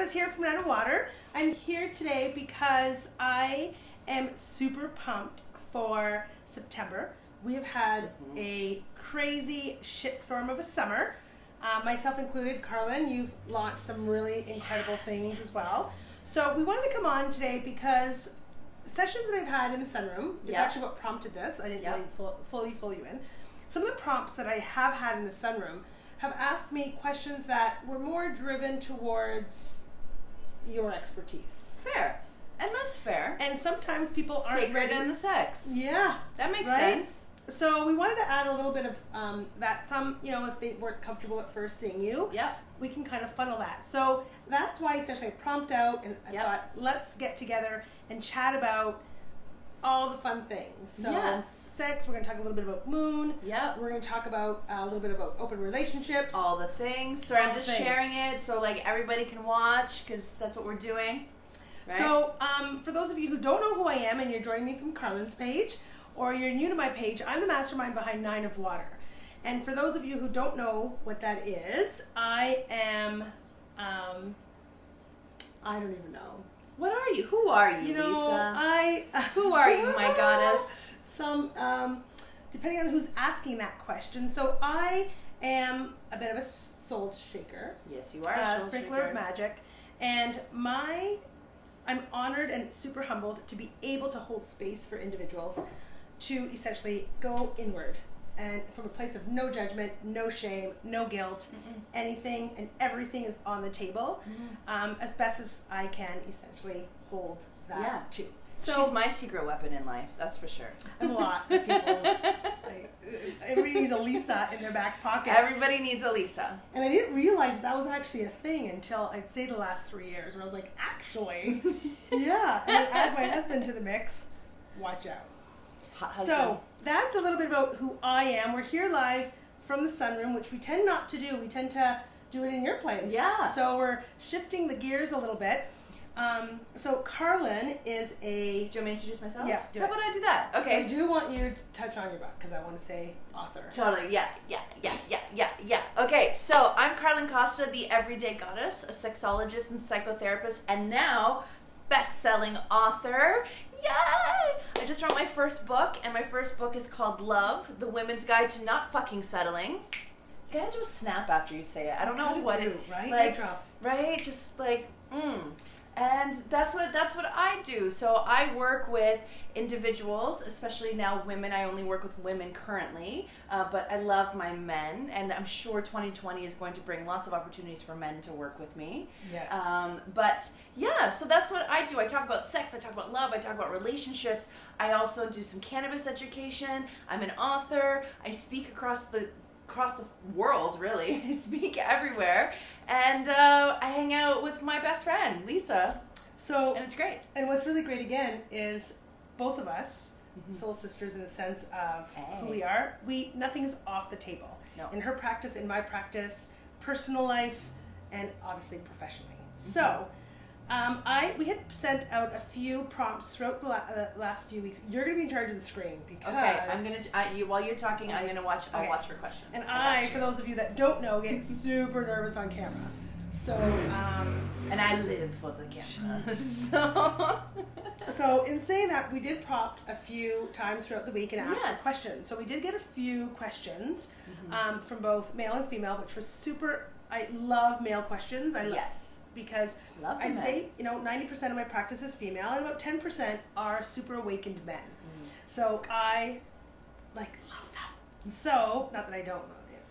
Sarah's here from Nana Water. I'm here today because I am super pumped for September. We have had a crazy shitstorm of a summer. Myself included. Carlin, you've launched some really incredible things as well. So we wanted to come on today because sessions that I've had in the sunroom, it's actually what prompted this. I didn't really fully fill you in. Some of the prompts that I have had in the sunroom have asked me questions that were more driven towards your expertise. Fair. And that's fair. And sometimes people aren't Sacred ready. and the sex. Yeah. That makes right? sense. So we wanted to add a little bit of that. Some, if they weren't comfortable at first seeing you, we can kind of funnel that. So that's why essentially I prompt out and I thought, let's get together and chat about all the fun things. So sex, we're going to talk a little bit about moon. We're going to talk about a little bit about open relationships. All the things. So I'm just sharing it so like everybody can watch because that's what we're doing. Right? So for those of you who don't know who I am and you're joining me from Carlin's page, or you're new to my page, I'm the mastermind behind Nine of Water. And for those of you who don't know what that is, I am, I don't even know. What are you? Who are you, Lisa? Who are you, my goddess? Depending on who's asking that question. So I am a bit of a soul shaker. Yes, you are a soul sprinkler shaker. of magic. And I'm honored and super humbled to be able to hold space for individuals to essentially go inward and from a place of no judgment, no shame, no guilt. Anything and everything is on the table as best as I can essentially hold that too. So she's my secret weapon in life, that's for sure. I'm a lot of people's. Everybody needs a Lisa in their back pocket. Everybody needs a Lisa. And I didn't realize that was actually a thing until I'd say the last 3 years where I was like, actually, yeah. And then add my husband to the mix. Watch out. So that's a little bit about who I am. We're here live from the sunroom, which we tend not to do. We tend to do it in your place. Yeah. So we're shifting the gears a little bit. So Carlin is a... Do you want me to introduce myself? Yeah. How about I do that? Okay. I do want you to touch on your butt because I want to say author. Totally. Yeah. Okay, so I'm Carlin Costa, the Everyday Goddess, a sexologist and psychotherapist, and now best-selling author. Yay! I just wrote my first book, and my first book is called Love, The Women's Guide to Not Fucking Settling. You gotta do a snap after you say it. I don't know what it, right? like, right? Just like, And that's what I do. So I work with individuals, especially now women. I only work with women currently, but I love my men, and I'm sure 2020 is going to bring lots of opportunities for men to work with me. Yes. But yeah, so that's what I do. I talk about sex, I talk about love, I talk about relationships. I also do some cannabis education. I'm an author. I speak across the world, really. I speak everywhere, and I hang out with my best friend Lisa. And it's great. And what's really great again is both of us, soul sisters in the sense of who we are. Nothing's off the table. No. In her practice, in my practice, personal life, and obviously professionally. So. We had sent out a few prompts throughout the last few weeks. You're going to be in charge of the screen because... Okay, I'm going to... while you're talking, I'm going to watch... I'll watch your questions. And for those of you that don't know, get super nervous on camera. So... and I live for the camera. So in saying that, we did prompt a few times throughout the week and asked for questions. So we did get a few questions from both male and female, which was super... I love male questions. Because I'd say 90% of my practice is female and about 10% are super awakened men. So I love that. So not that I don't love it,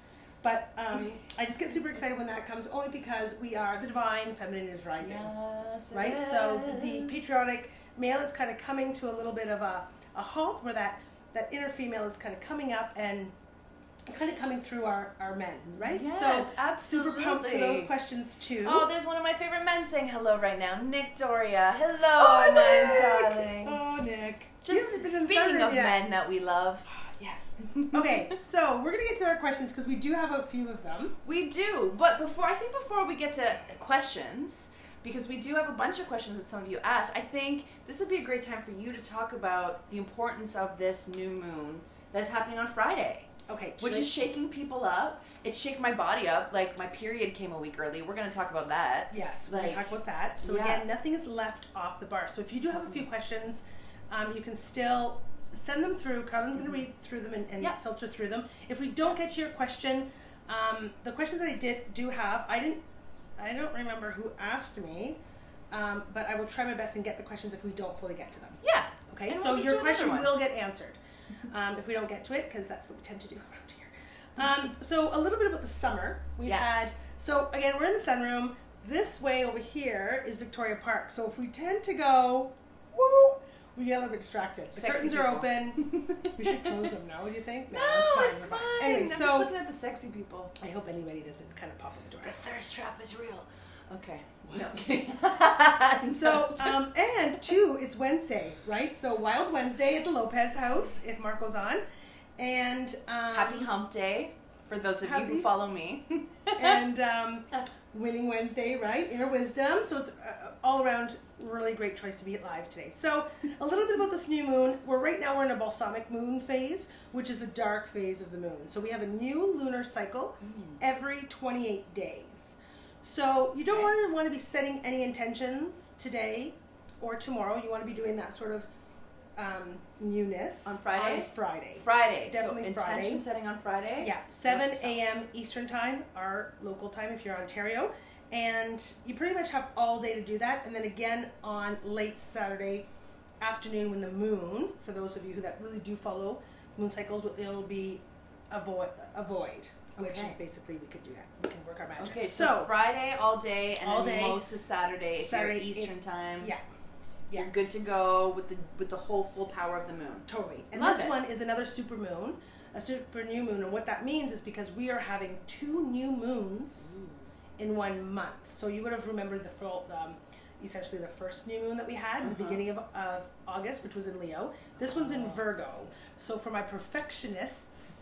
but I just get super excited when that comes, only because we are the divine feminine is rising. Yes, right? So the patriotic male is kind of coming to a little bit of a halt, where that inner female is kind of coming up and kind of coming through our men, right? Yes, so absolutely. Super pumped for those questions too. Oh, there's one of my favorite men saying hello right now. Nick Doria. Hello, oh, my darling. Oh, Nick. Just speaking of men that we love. Yes. Okay, so we're going to get to our questions because we do have a few of them. We do, but before we get to questions, because we do have a bunch of questions that some of you asked, I think this would be a great time for you to talk about the importance of this new moon that is happening on Friday. Okay. Which is shaking people up. It shook my body up. Like, my period came a week early. We're going to talk about that. Yes, we're going to talk about that. So again, nothing is left off the bar. So if you do have a few questions, you can still send them through. Carlin's going to read through them and filter through them. If we don't get to your question, the questions that I do have, I don't remember who asked me, but I will try my best and get the questions if we don't fully get to them. Yeah. Okay, and so your question will get answered if we don't get to it, because that's what we tend to do around here. So a little bit about the summer. We've had, so again, we're in the sunroom. This way over here is Victoria Park. So if we tend to go, we get a little bit distracted. The curtains are open. We should close them now, what do you think? No, it's fine. Anyway, I'm just looking at the sexy people. I hope anybody doesn't kind of pop in the door. The thirst trap is real. Okay. No. So, and two, it's Wednesday, right? So Wild Wednesday at the Lopez house, if Marco's on. And Happy Hump Day for those of you who follow me. And Winning Wednesday, right? Inner Wisdom. So it's all around really great choice to be live today. So a little bit about this new moon. Right now we're in a balsamic moon phase, which is the dark phase of the moon. So we have a new lunar cycle every 28 days. So you don't want to be setting any intentions today or tomorrow. You want to be doing that sort of newness on Friday. Definitely so Friday. Intention setting on Friday. Yeah, 7 a.m. Eastern time, our local time if you're Ontario, and you pretty much have all day to do that. And then again on late Saturday afternoon when the moon, for those of you that really do follow moon cycles, it'll be a void. Which is basically we could do that. We can work our magic. Okay, so Friday all day, and all then day, most of Saturday if you're Eastern time. Yeah. You're good to go with the whole full power of the moon. Totally. And this one is another super moon, a super new moon. And what that means is because we are having 2 new moons in 1 month. So you would have remembered the full, essentially the first new moon that we had in the beginning of August, which was in Leo. This one's in Virgo. So for my perfectionists,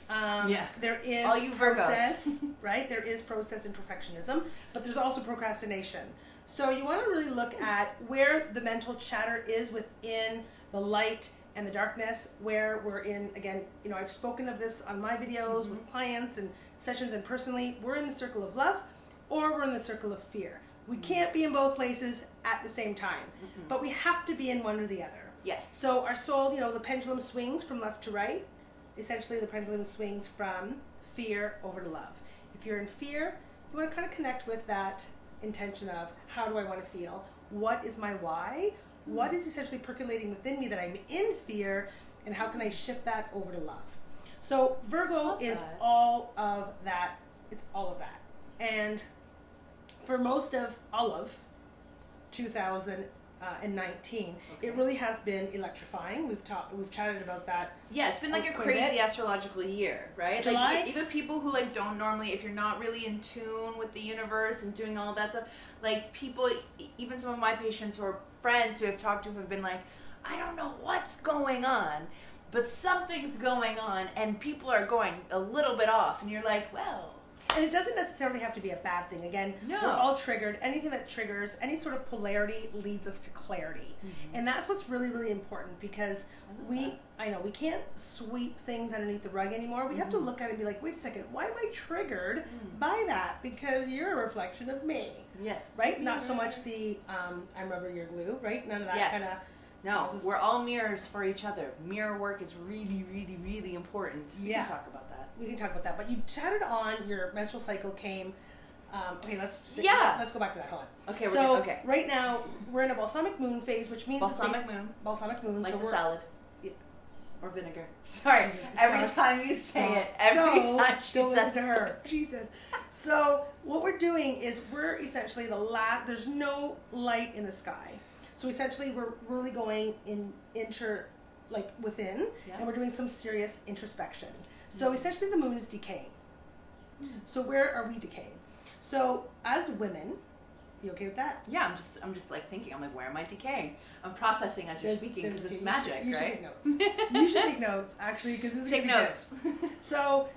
there is all you process, right? There is process and perfectionism, but there's also procrastination. So you want to really look at where the mental chatter is within the light and the darkness, where we're in, again, I've spoken of this on my videos with clients and sessions and personally, we're in the circle of love or we're in the circle of fear. We can't be in both places at the same time, but we have to be in one or the other. Yes. So our soul, the pendulum swings from left to right. Essentially, the pendulum swings from fear over to love. If you're in fear, you want to kind of connect with that intention of how do I want to feel? What is my why? What is essentially percolating within me that I'm in fear, and how can I shift that over to love? So Virgo is all of that. It's all of that. And for most of all of 2019, it really has been electrifying. We've chatted about that. Yeah, it's been like a crazy astrological year, right? July, like even people who don't normally, if you're not really in tune with the universe and doing all that stuff, like people, even some of my patients or friends who I've talked to have been like, I don't know what's going on, but something's going on, and people are going a little bit off, and you're like, well. And it doesn't necessarily have to be a bad thing. Again, we're all triggered. Anything that triggers, any sort of polarity leads us to clarity. And that's what's really, really important, because I know we can't sweep things underneath the rug anymore. We have to look at it and be like, wait a second, why am I triggered by that? Because you're a reflection of me. Yes. Right? Not so much the, I'm rubber, you're glue, right? None of that kind of. No, we're all mirrors for each other. Mirror work is really, really, really important. We can talk about that. We can talk about that. But you chatted on your menstrual cycle came. Let's go back to that. Hold on. Okay. So right now we're in a balsamic moon phase, which means balsamic moon. Like so the salad. Yeah. Or vinegar. Sorry. Every time you say it, every time she says to her. Jesus. So what we're doing is we're essentially there's no light in the sky. So essentially we're really going within, and we're doing some serious introspection. So essentially the moon is decaying. So where are we decaying? So as women, you okay with that? Yeah, I'm just thinking, I'm like, where am I decaying? I'm processing as you're speaking, because it's magic, you right? Should take notes. You should take notes, actually, because this is take notes. So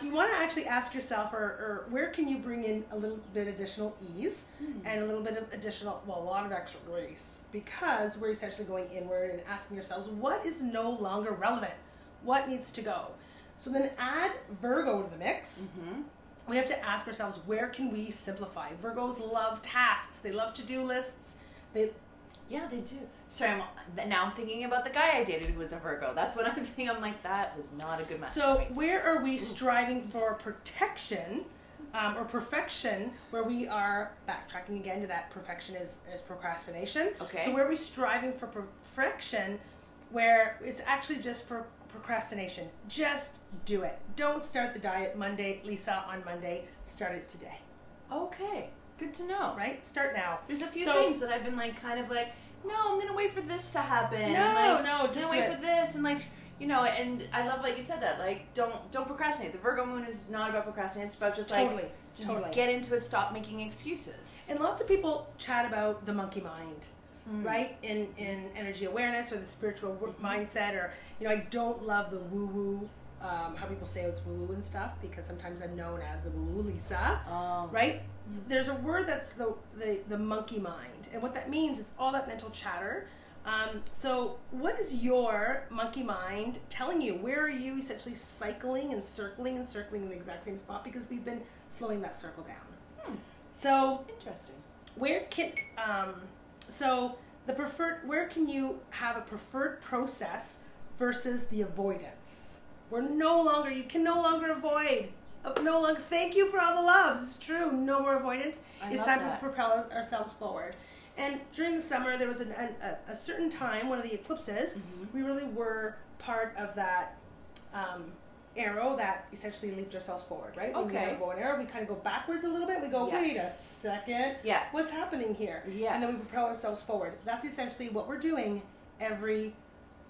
you want to actually ask yourself, or where can you bring in a little bit additional ease and a little bit of additional, a lot of extra grace, because we're essentially going inward and asking yourselves, what is no longer relevant? what needs to go. So then add Virgo to the mix. We have to ask ourselves, where can we simplify? Virgos love tasks. They love to-do lists. Yeah, they do. Sorry, now I'm thinking about the guy I dated who was a Virgo. That's what I'm thinking. I'm like, that was not a good match. So where are we striving for protection or perfection, where we are backtracking again to that perfection is procrastination. Okay. So where are we striving for perfection, where it's actually just procrastination? Just do it. Don't start the diet Monday, Lisa, on Monday. Start it today. Okay. Good to know. Right? Start now. There's a few things that I've been like, kind of like, no, I'm gonna wait for this to happen. No, I'm gonna wait for this, and like, you know, and I love what you said that, like, don't procrastinate. The Virgo moon is not about procrastinating. It's about just like, totally. Get into it. Stop making excuses. And lots of people chat about the monkey mind, right? In energy awareness or the spiritual mindset, or, you know, I don't love the woo-woo, how people say it's woo-woo and stuff, because sometimes I'm known as the woo-woo Lisa, right? There's a word that's the monkey mind, and what that means is all that mental chatter. So what is your monkey mind telling you? Where are you essentially cycling and circling in the exact same spot, because we've been slowing that circle down. So Interesting. where can where can you have a preferred process versus the avoidance? You can no longer avoid. Thank you for all the loves. It's true. No more avoidance. It's time to propel ourselves forward. And during the summer, there was a certain time, one of the eclipses, we really were part of that arrow that essentially leaped ourselves forward, right? When we have a bow and arrow, we kind of go backwards a little bit. We go, wait a second. Yeah. What's happening here? Yes. And then we propel ourselves forward. That's essentially what we're doing every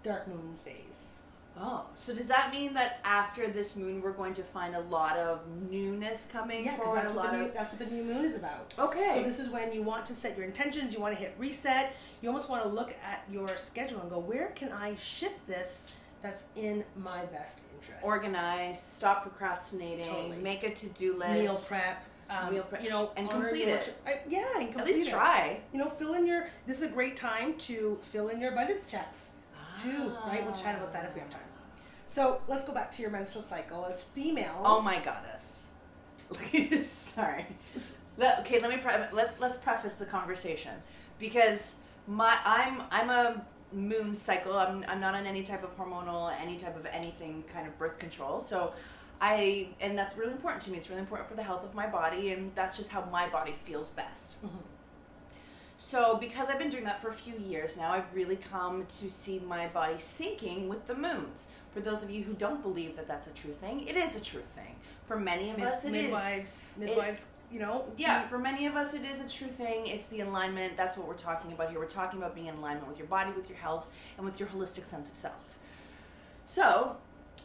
dark moon phase. Oh, so does that mean that after this moon we're going to find a lot of newness coming forward? That's what the new moon is about. Okay. So this is when you want to set your intentions, you want to hit reset, you almost want to look at your schedule and go, where can I shift this that's in my best interest? Organize, stop procrastinating, make a to-do list. Meal prep. You know, and complete it. And complete it. At least try. You know, this is a great time to fill in your abundance checks. Too, right? We'll chat about that if we have time. So let's go back to your menstrual cycle. As females, oh my goddess, sorry. Okay, let's preface the conversation, because I'm a moon cycle. I'm not on any type of hormonal, any type of anything kind of birth control. So and that's really important to me. It's really important for the health of my body, and that's just how my body feels best. So because I've been doing that for a few years now, I've really come to see my body syncing with the moons. For those of you who don't believe that that's a true thing, it is a true thing. For many of us, midwives, you know. Yeah, for many of us, it is a true thing. It's the alignment. That's what we're talking about here. We're talking about being in alignment with your body, with your health, and with your holistic sense of self. So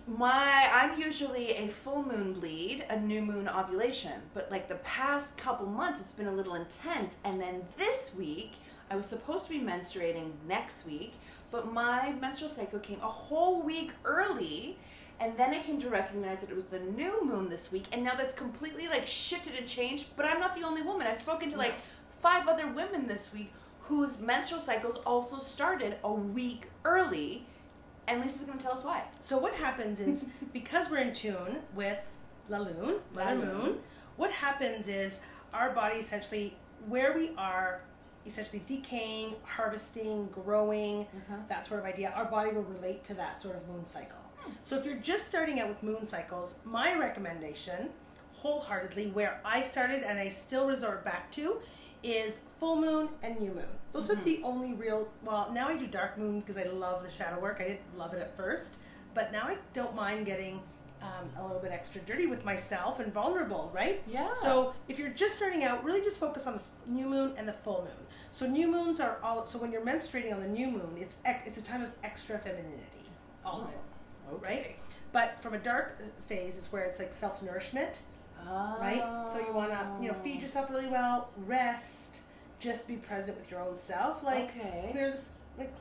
I'm usually a full moon bleed, a new moon ovulation, but like the past couple months, it's been a little intense. And then this week, I was supposed to be menstruating next week, but my menstrual cycle came a whole week early, and then I came to recognize that it was the new moon this week, and now that's completely like shifted and changed. But I'm not the only woman. I've spoken to like 5 other women this week whose menstrual cycles also started a week early. And Lisa's going to tell us why. So what happens is, because we're in tune with La Lune, Mother Moon, what happens is our body essentially, where we are essentially decaying, harvesting, growing, that sort of idea, our body will relate to that sort of moon cycle. So if you're just starting out with moon cycles, my recommendation, wholeheartedly, where I started and I still resort back to, is full moon and new moon. Those are the only real, well, now I do dark moon because I love the shadow work. I didn't love it at first, but now I don't mind getting a little bit extra dirty with myself and vulnerable, right? Yeah. So if you're just starting out, really just focus on the new moon and the full moon. So new moons are so when you're menstruating on the new moon, it's a time of extra femininity, all of it, right? But from a dark phase, it's where it's like self-nourishment. Right? So you want to, feed yourself really well, rest, just be present with your own self. Clear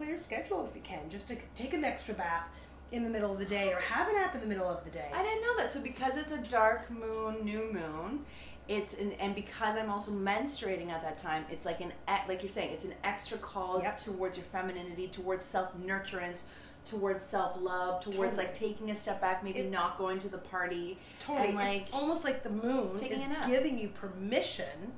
your schedule if you can. Just to take an extra bath in the middle of the day or have a nap in the middle of the day. I didn't know that. So because it's a dark moon, new moon, and because I'm also menstruating at that time, it's like like you're saying, it's an extra call towards your femininity, towards self-nurturance, towards self-love, towards Totally. like taking a step back, maybe not going to the party. Totally. And like it's almost like the moon taking is a nap. giving you permission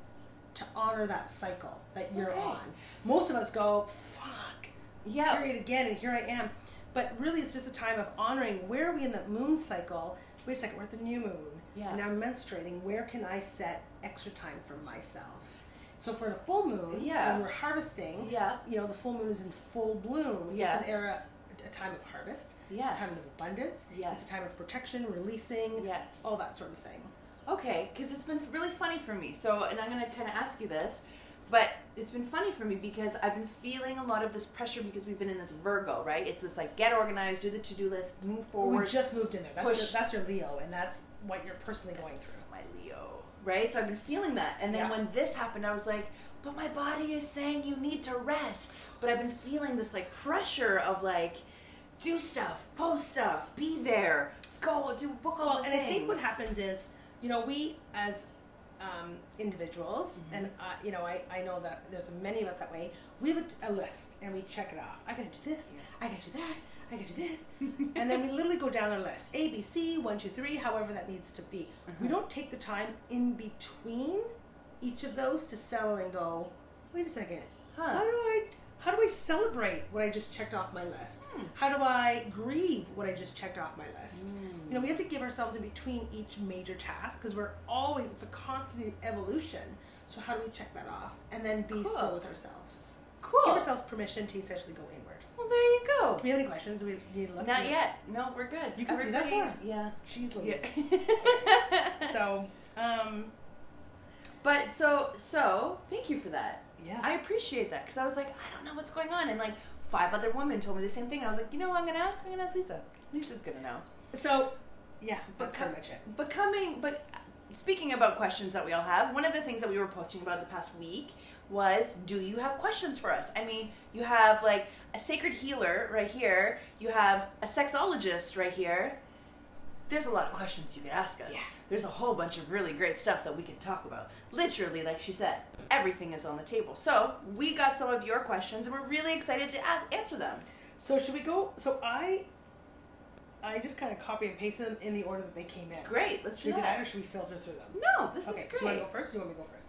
to honor that cycle that you're Okay. on. Most of us go, fuck, Yeah. period again, and here I am. But really, it's just a time of honoring where are we in the moon cycle? Wait a second, we're at the new moon. Yeah. And I'm menstruating. Where can I set extra time for myself? So for the full moon, Yeah. when we're harvesting, Yeah. the full moon is in full bloom. Yeah. It's an era, a time of harvest. Yes. It's a time of abundance. Yes. It's a time of protection, releasing, Yes. all that sort of thing. Okay, because it's been really funny for me. So, and I'm going to kind of ask you this, but it's been funny for me because I've been feeling a lot of this pressure because we've been in this Virgo, right? It's this like get organized, do the to-do list, move forward. We just moved in there. push. That's your Leo, and that's what you're personally going It's through. my Leo, right? So I've been feeling that. And then Yeah. when this happened, I was like, but my body is saying you need to rest. But I've been feeling this like pressure of like, do stuff, post stuff, be there, go, book all the And things. I think what happens is, we as individuals, Mm-hmm. and I know that there's many of us that way. We have a list and we check it off. I gotta do this. I gotta do that. I gotta do this, and then we literally go down our list: A, B, C, 1, 2, 3, however that needs to be. Mm-hmm. We don't take the time in between each of those to settle and go, wait a second. Huh. How do I celebrate what I just checked off my list? How do I grieve what I just checked off my list? We have to give ourselves in between each major task because it's a constant evolution. So how do we check that off and then be Cool. still with ourselves? Cool. Give ourselves permission to essentially go inward. Well, there you go. Do we have any questions? Do we need to look? Not yet. No, we're good. You can see that Everybody's- far? Yeah. She's Louise. Yeah. So, But so thank you for that. yeah. I appreciate that because I was like, I don't know what's going on, and like 5 other women told me the same thing. I was like, you know what, I'm gonna ask Lisa. Lisa's gonna know. So, yeah, that's But pretty much it. But speaking about questions that we all have, one of the things that we were posting about the past week was, do you have questions for us? I mean, you have like a sacred healer right here. You have a sexologist right here. There's a lot of questions you could ask us. Yeah. There's a whole bunch of really great stuff that we can talk about. Literally, like she said, everything is on the table. So we got some of your questions, and we're really excited to answer them. So should we go? So I just kind of copy and paste them in the order that they came in. Great, let's Should do we do that, or that. should we filter through them? No, this Okay. is Do you want great. to go first? Or do you want me to go first?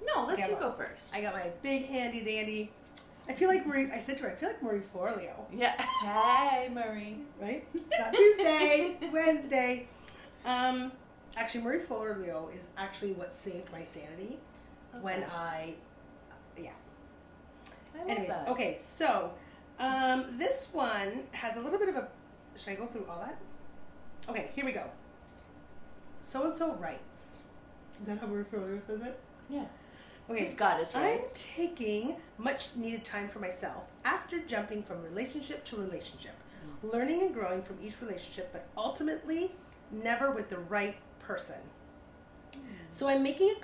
No, let's Okay, you well, go first. I got my big handy dandy. I feel like Marie. I said to her, I feel like Marie Forleo, Yeah. Hey, Marie. right? It's not Tuesday, Wednesday. Actually, Marie Forleo is actually what saved my sanity when I love Anyways, that. okay, so this one has a little bit of a. Should I go through all that? Okay, here we go. So and so writes. Is that how Marie Forleo says it? Yeah. Okay, His goddess I'm writes. taking much needed time for myself after jumping from relationship to relationship, learning and growing from each relationship, but ultimately never with the right person. So I'm making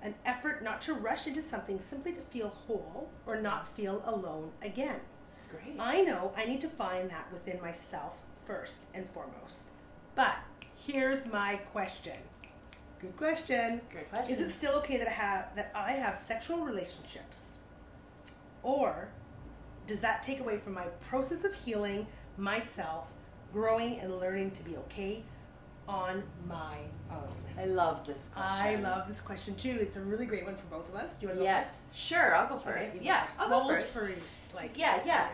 an effort not to rush into something simply to feel whole or not feel alone again. Great. I know I need to find that within myself first and foremost. But here's my question. Good question. Great question. Is it still okay that I have sexual relationships? Or does that take away from my process of healing myself, growing and learning to be okay on my own? I love this question. I love this question too. It's a really great one for both of us. Do you want to go Yes. Sure, I'll go first? first. Okay, you go Yeah, first. I'll go Well, first. yeah. Yeah.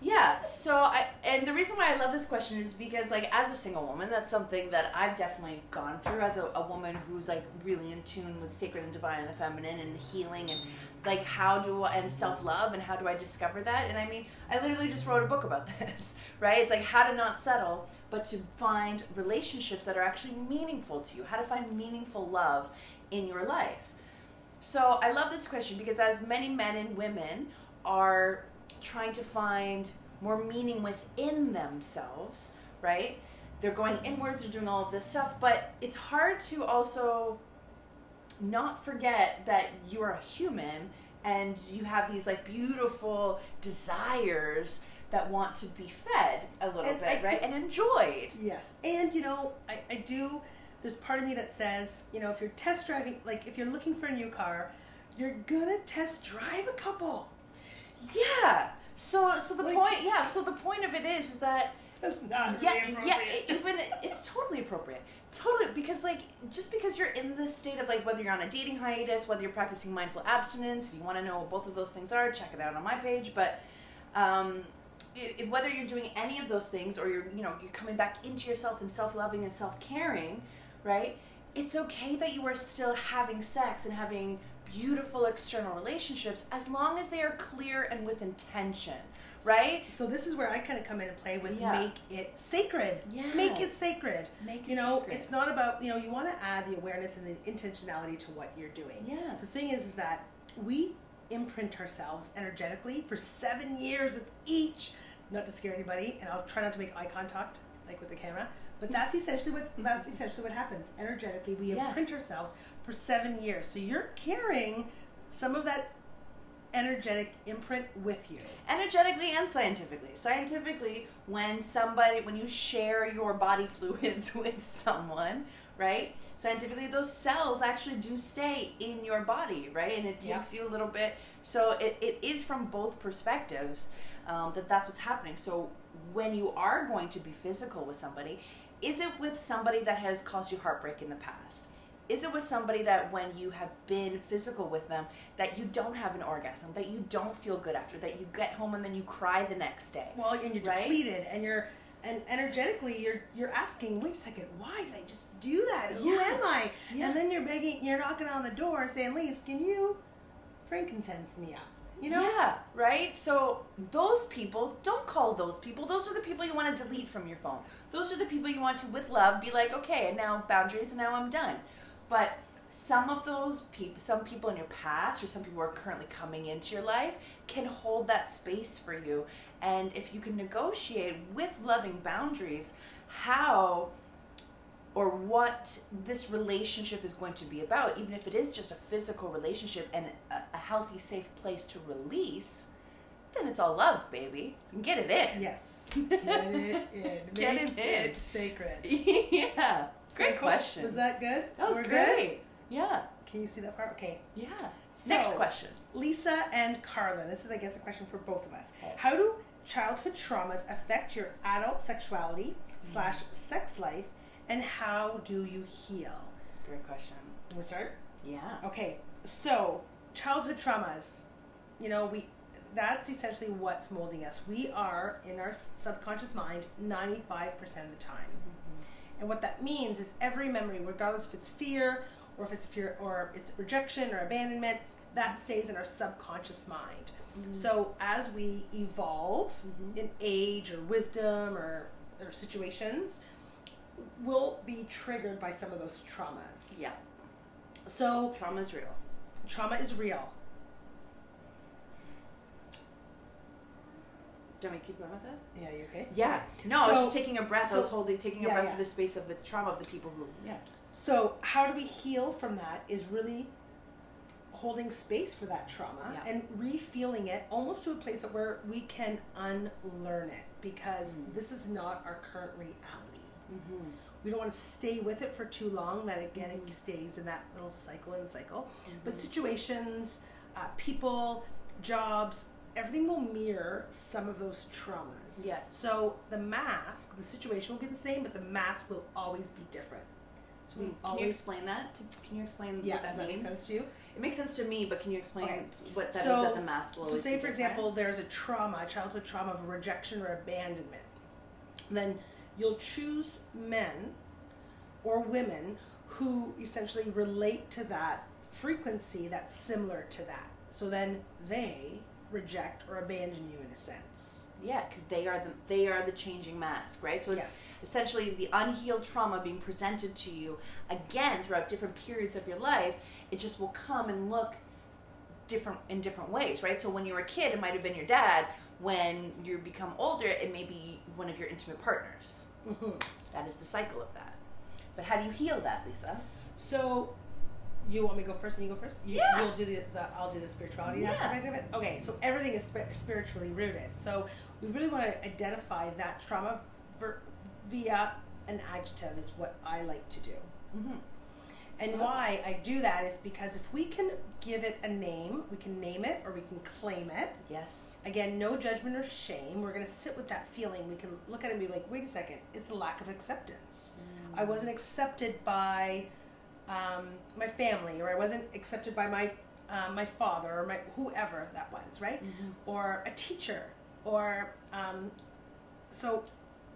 Yeah, so and the reason why I love this question is because like as a single woman, that's something that I've definitely gone through as a woman who's like really in tune with sacred and divine and the feminine and healing and like and self-love and how do I discover that? And I mean, I literally just wrote a book about this, right? It's like how to not settle, but to find relationships that are actually meaningful to you, how to find meaningful love in your life. So I love this question because as many men and women are trying to find more meaning within themselves, right? They're going inwards, they're doing all of this stuff, but it's hard to also not forget that you're a human and you have these like beautiful desires that want to be fed a little And bit, right? And enjoyed. Yes. And, I do, there's part of me that says, if you're test driving, like if you're looking for a new car, you're gonna test drive a couple. Yeah. So the Like- point, yeah. So the point of it is that That's not yeah, really yeah. appropriate. Even it's totally appropriate. Totally, because like just because you're in this state of like whether you're on a dating hiatus, whether you're practicing mindful abstinence, if you want to know what both of those things are, check it out on my page. But whether you're doing any of those things or you're coming back into yourself and self-loving and self-caring, right? It's okay that you are still having sex and having beautiful external relationships as long as they are clear and with intention, right? So this is where I kind of come in and play with Yeah. make it sacred. Yes. Make it sacred. Make it You know, sacred. it's not about, you want to add the awareness and the intentionality to what you're doing. Yes. The thing is that we imprint ourselves energetically for 7 years with each, not to scare anybody, and I'll try not to make eye contact like with the camera, but that's essentially what happens. Energetically, we Yes. imprint ourselves for 7 years. So you're carrying some of that energetic imprint with you. Energetically and scientifically. Scientifically, when you share your body fluids with someone, right? Scientifically, those cells actually do stay in your body, right? And it takes you a little bit. So it is from both perspectives that's what's happening. So when you are going to be physical with somebody, is it with somebody that has caused you heartbreak in the past? Is it with somebody that when you have been physical with them, that you don't have an orgasm, that you don't feel good after, that you get home and then you cry the next day? Well, and you're right? depleted, and energetically you're asking, wait a second, why did I just do that? Who Yeah. am I? Yeah. And then you're knocking on the door saying, Lise, can you frankincense me up? Yeah, right? So those people, don't call those people. Those are the people you want to delete from your phone. Those are the people you want to, with love, be like, okay, and now boundaries, and now I'm done. But some of those people, some people in your past or some people who are currently coming into your life can hold that space for you. And if you can negotiate with loving boundaries how or what this relationship is going to be about, even if it is just a physical relationship and a healthy, safe place to release, then it's all love, baby. Get it in. Yes. Get it in. Get Make it in. it sacred. Yeah. Great So, question. Was that good? That was We're great. Good? Yeah. Can you see that part? Okay. Yeah. So, Next question. Lisa and Carlin, this is, I guess, a question for both of us. Okay. How do childhood traumas affect your adult sexuality / sex life, and how do you heal? Great question. Can we start? Yeah. Okay, so childhood traumas, that's essentially what's molding us. We are in our subconscious mind 95% of the time. And what that means is every memory, regardless if it's fear or if it's fear or it's rejection or abandonment, that stays in our subconscious mind. So as we evolve in age or wisdom or situations, we'll be triggered by some of those traumas. Yeah. So Trauma is real. trauma is real. Do you want me to keep going with that? Yeah, you okay? Yeah. No, I was So- just taking a breath. I was taking a yeah, breath yeah. for the space of the trauma of the people who, yeah. So how do we heal from that is really holding space for that trauma Yeah. and re-feeling it almost to a place where we can unlearn it, because this is not our current reality. We don't want to stay with it for too long, that again it stays in that little cycle and cycle. But situations, people, jobs, everything will mirror some of those traumas. Yes. So the mask, the situation will be the same, but the mask will always be different. So we Can always you explain that? Can you explain yeah, what does that that means? make sense to you? It makes sense to me, but can you explain Okay. what that So- means that the mask will So always say be for different? example there's a trauma, a childhood trauma of rejection or abandonment. Then you'll choose men or women who essentially relate to that frequency that's similar to that. So then they reject or abandon you in a sense. Yeah, because they are the changing mask, right? So it's Yes. essentially the unhealed trauma being presented to you again throughout different periods of your life. It just will come and look different in different ways, right? So when you were a kid, it might have been your dad. When you become older, it may be one of your intimate partners. That is the cycle of that. But how do you heal that, Lisa? So you want me to go first and you go first? Yeah. You'll do I'll do the spirituality Yeah. aspect of it. Okay, so everything is spiritually rooted. So we really want to identify that trauma via an adjective is what I like to do. And why I do that is because if we can give it a name, we can name it or we can claim it. Yes. Again, no judgment or shame. We're going to sit with that feeling. We can look at it and be like, wait a second, it's a lack of acceptance. I wasn't accepted by my family, or I wasn't accepted by my father or my whoever that was, right? Or a teacher, or so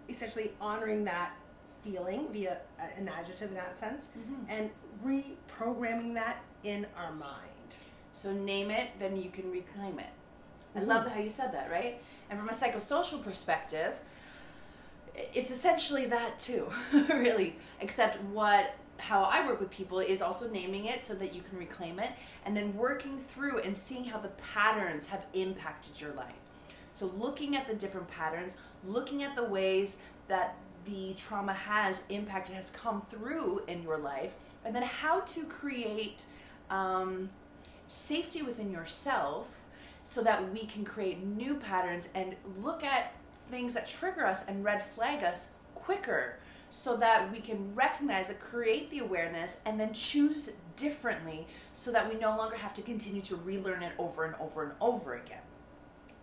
essentially honoring that feeling via an adjective in that sense, and reprogramming that in our mind. So name it, then you can reclaim it. I love how you said that, right? And from a psychosocial perspective, it's essentially that too, really. Except how I work with people is also naming it so that you can reclaim it, and then working through and seeing how the patterns have impacted your life. So looking at the different patterns, looking at the ways that the trauma has impacted, has come through in your life, and then how to create safety within yourself so that we can create new patterns and look at things that trigger us and red flag us quicker, so that we can recognize it, create the awareness, and then choose differently so that we no longer have to continue to relearn it over and over and over again.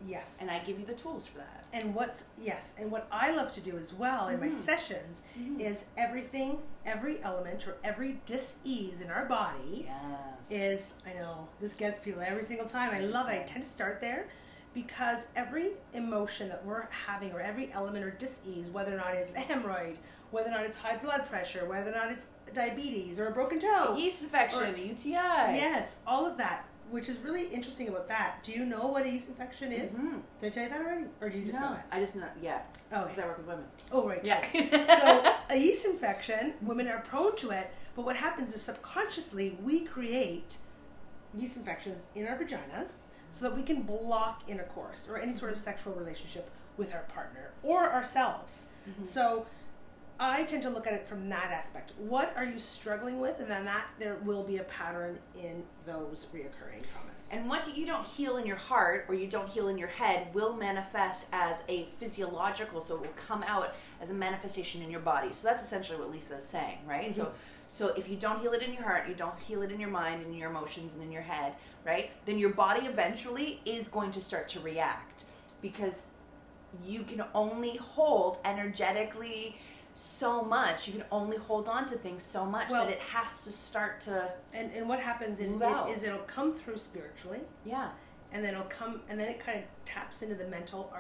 Yes. And I give you the tools for that. And what I love to do as well in my sessions is every element or every dis-ease in our body is, I know this gets people every single time. I love it. I tend to start there because every emotion that we're having, or every element or dis-ease, whether or not it's a hemorrhoid, whether or not it's high blood pressure, whether or not it's diabetes or a broken toe, a yeast infection, a UTI. Yes, all of that. Which is really interesting about that. Do you know what a yeast infection is? Did I tell you that already? Or do you just know it? I just know, yeah. Oh, because I work with women. Oh, right. Yeah. So a yeast infection, women are prone to it, but what happens is subconsciously we create yeast infections in our vaginas so that we can block intercourse or any sort of sexual relationship with our partner or ourselves. So I tend to look at it from that aspect. What are you struggling with? And then there will be a pattern in those reoccurring traumas. And what you don't heal in your heart or you don't heal in your head will manifest as a physiological, so it will come out as a manifestation in your body. So that's essentially what Lisa is saying, right? So if you don't heal it in your heart, you don't heal it in your mind and in your emotions and in your head, right? Then your body eventually is going to start to react, because you can only hold energetically so much. You can only hold on to things so much that it has to start to and what happens is it'll come through spiritually, and then it kind of taps into the mental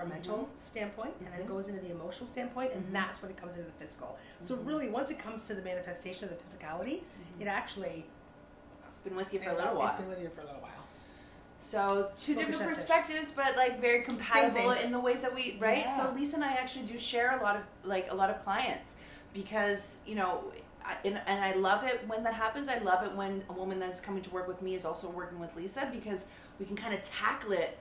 standpoint, and then it goes into the emotional standpoint, and that's when it comes into the physical. So really, once it comes to the manifestation of the physicality, it actually it's been with you for a little while. It's been with you for a little while. So two different perspectives, but like very compatible in the ways that we, right? Yeah. So Lisa and I actually do share a lot of clients, because and I love it when that happens. I love it when a woman that's coming to work with me is also working with Lisa, because we can kind of tackle it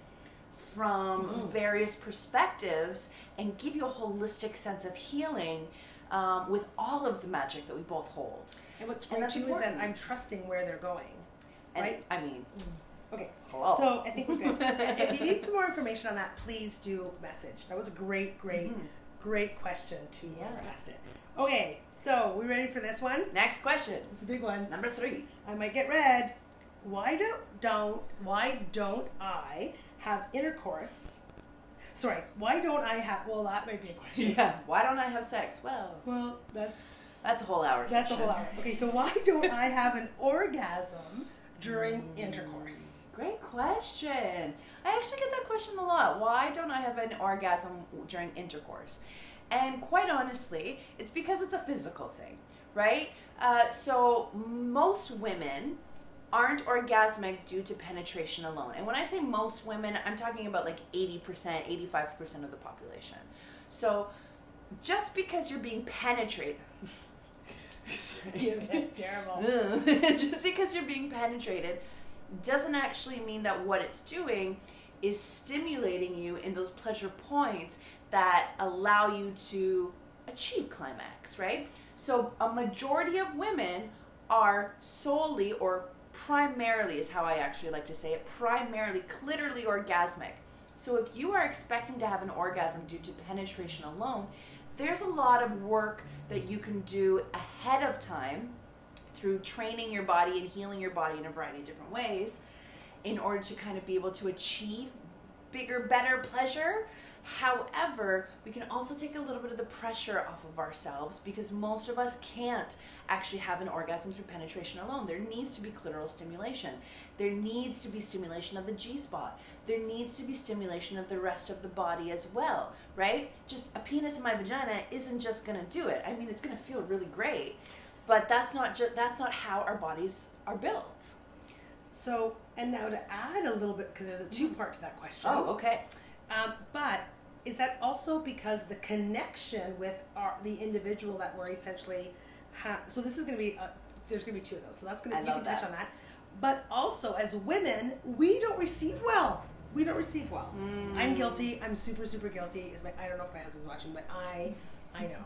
from various perspectives and give you a holistic sense of healing with all of the magic that we both hold. And what's great too is that I'm trusting where they're going, right? And, I mean. Okay, hello. So I think we're good. If you need some more information on that, please do message. That was a great question to ask it. Okay, so we ready for this one? Next question. It's a big one. Number 3. I might get red. Why don't I have intercourse? Sorry, why don't I have? Well, that might be a question. Yeah. Why don't I have sex? Well, that's a whole hour. That's a whole hour. Okay, so why don't I have an orgasm during intercourse? Great question. I actually get that question a lot. Why don't I have an orgasm during intercourse? And quite honestly, it's because it's a physical thing, right? So most women aren't orgasmic due to penetration alone. And when I say most women, I'm talking about like 80%, 85% of the population. So just because you're being penetrated... Terrible. Just because you're being penetrated doesn't actually mean that what it's doing is stimulating you in those pleasure points that allow you to achieve climax, right? So a majority of women are solely, or primarily is how I actually like to say it, primarily clitorally orgasmic. So if you are expecting to have an orgasm due to penetration alone, there's a lot of work that you can do ahead of time through training your body and healing your body in a variety of different ways in order to kind of be able to achieve bigger, better pleasure. However, we can also take a little bit of the pressure off of ourselves because most of us can't actually have an orgasm through penetration alone. There needs to be clitoral stimulation. There needs to be stimulation of the G-spot. There needs to be stimulation of the rest of the body as well, right? Just a penis in my vagina isn't just going to do it. I mean, it's going to feel really great, but that's not how our bodies are built. So, and now to add a little bit, because there's a two-part to that question. Oh, okay. But is that also because the connection with the individual that we're essentially so this is going to be there's going to be two of those, so that's going to you can touch on that. But also as women, we don't receive well. I'm guilty. I'm super guilty. I don't know if my husband's watching, but I know,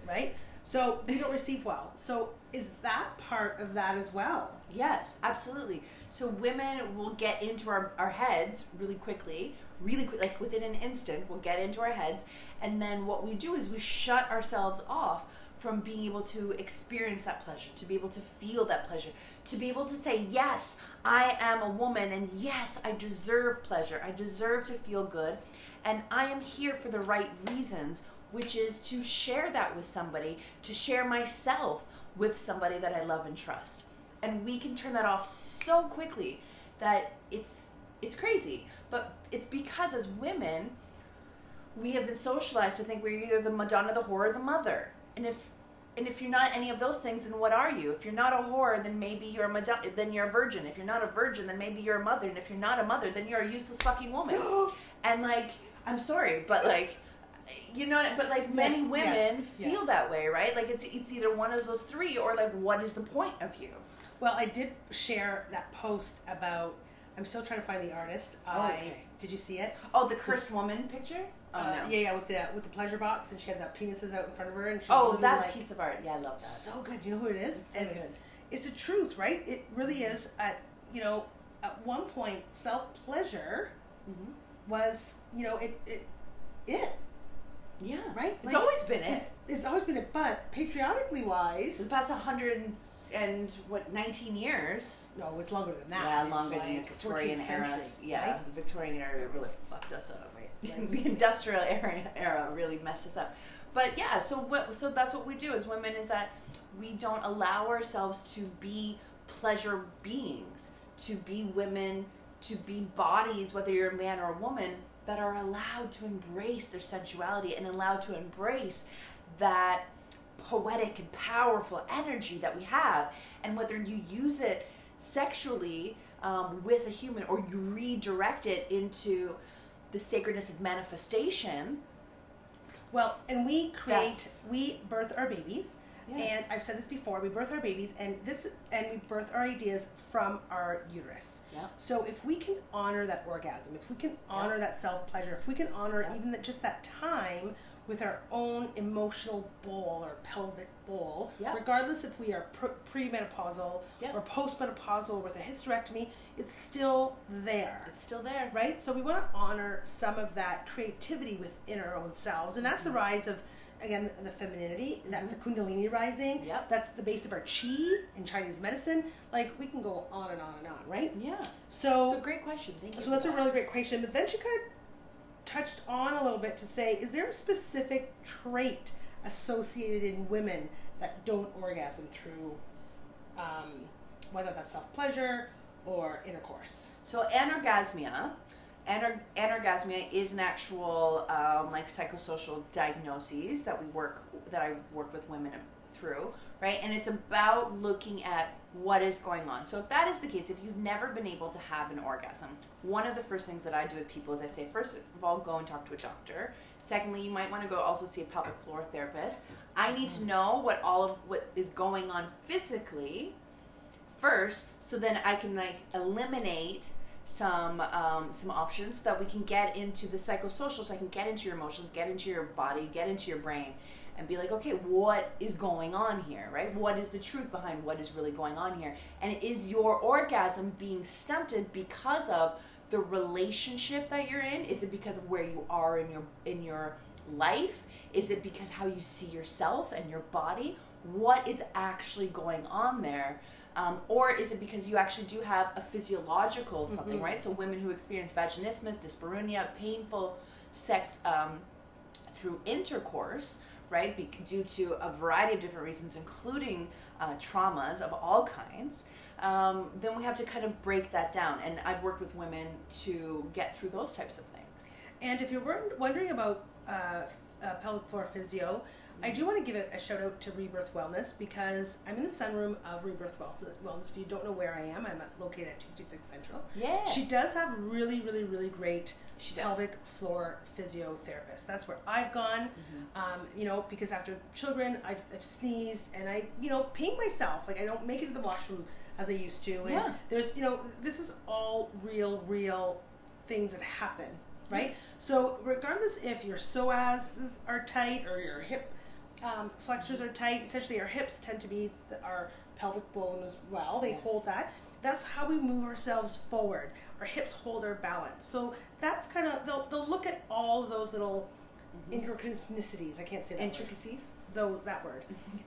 right? So we don't receive well. So is that part of that as well? Yes, absolutely. So women will get into our heads really quickly, like within an instant, we'll get into our heads. And then what we do is we shut ourselves off from being able to experience that pleasure, to be able to feel that pleasure, to be able to say, yes, I am a woman, and yes, I deserve pleasure. I deserve to feel good. And I am here for the right reasons, which is to share that with somebody, to share myself with somebody that I love and trust. And we can turn that off so quickly that it's crazy. But it's because as women, we have been socialized to think we're either the Madonna, the whore, or the mother. And if you're not any of those things, then what are you? If you're not a whore, then maybe you're a Madonna, then you're a virgin. If you're not a virgin, then maybe you're a mother. And if you're not a mother, then you're a useless fucking woman. And like, I'm sorry, but like, you know, but like many women feel that way, right? Like it's either one of those three, or like, what is the point of you? Well, I did share that post about. I'm still trying to find the artist. Did you see it? Oh, the cursed woman picture. Oh no. Yeah, with the pleasure box, and she had that penises out in front of her, and she was that like, piece of art. Yeah, I love that. So good. You know who it is? It's so good. It's the truth, right? It really is. At one point, self pleasure was it. Yeah. Right. It's always been it. It's always been it, but patriotically wise, the past 19 years. No, it's longer than that. Yeah, longer than the Victorian era. Yeah, right? The Victorian era really fucked us up. Right. The industrial era really messed us up. But yeah, so that's what we do as women, is that we don't allow ourselves to be pleasure beings, to be women, to be bodies, whether you're a man or a woman, that are allowed to embrace their sensuality and allowed to embrace that poetic and powerful energy that we have. And whether you use it sexually with a human, or you redirect it into the sacredness of manifestation. Well, and we birth our babies. Yeah. And I've said this before, we birth our babies, and we birth our ideas from our uterus. Yeah. So if we can honor that orgasm, if we can honor that self-pleasure, if we can honor even just that time with our own emotional bowl or pelvic bowl, regardless if we are premenopausal or postmenopausal with a hysterectomy, it's still there. It's still there. Right? So we want to honor some of that creativity within our own selves. And that's the rise of, again, the femininity. That's the Kundalini rising. Yep. That's the base of our chi in Chinese medicine. Like, we can go on and on and on, right? Yeah. So great question. Thank you. So that's a really great question. But then she kind of touched on a little bit to say, is there a specific trait associated in women that don't orgasm through, whether that's self-pleasure or intercourse? So anorgasmia is an actual like psychosocial diagnoses that I work with women through, right? And it's about looking at what is going on. So if that is the case, if you've never been able to have an orgasm, one of the first things that I do with people is I say, first of all, go and talk to a doctor. Secondly, you might want to go also see a pelvic floor therapist. I need to know what is going on physically first, so then I can like eliminate some options so that we can get into the psychosocial, so I can get into your emotions, get into your body, get into your brain, and be like, okay, what is going on here, right? What is the truth behind what is really going on here? And is your orgasm being stunted because of the relationship that you're in? Is it because of where you are in your life? Is it because how you see yourself and your body? what is actually going on there. Or is it because you actually do have a physiological something, right? So women who experience vaginismus, dyspareunia, painful sex through intercourse, right, due to a variety of different reasons, including traumas of all kinds, then we have to kind of break that down. And I've worked with women to get through those types of things. And if you're wondering about pelvic floor physio, I do want to give a shout out to Rebirth Wellness, because I'm in the sunroom of Rebirth Wellness. If you don't know where I am, I'm located at 256 Central. Yeah. She does have really, really, really great pelvic floor physiotherapists. That's where I've gone, because after children, I've sneezed and I, pain myself. Like, I don't make it to the washroom as I used to. And there's, this is all real things that happen, right? So regardless if your psoas are tight or your hip flexors are tight, essentially our hips tend to be our pelvic bone as well. They hold that. That's how we move ourselves forward. Our hips hold our balance. So that's kind of, they'll look at all of those little intricacies. I can't say that Intricacies? Though that word.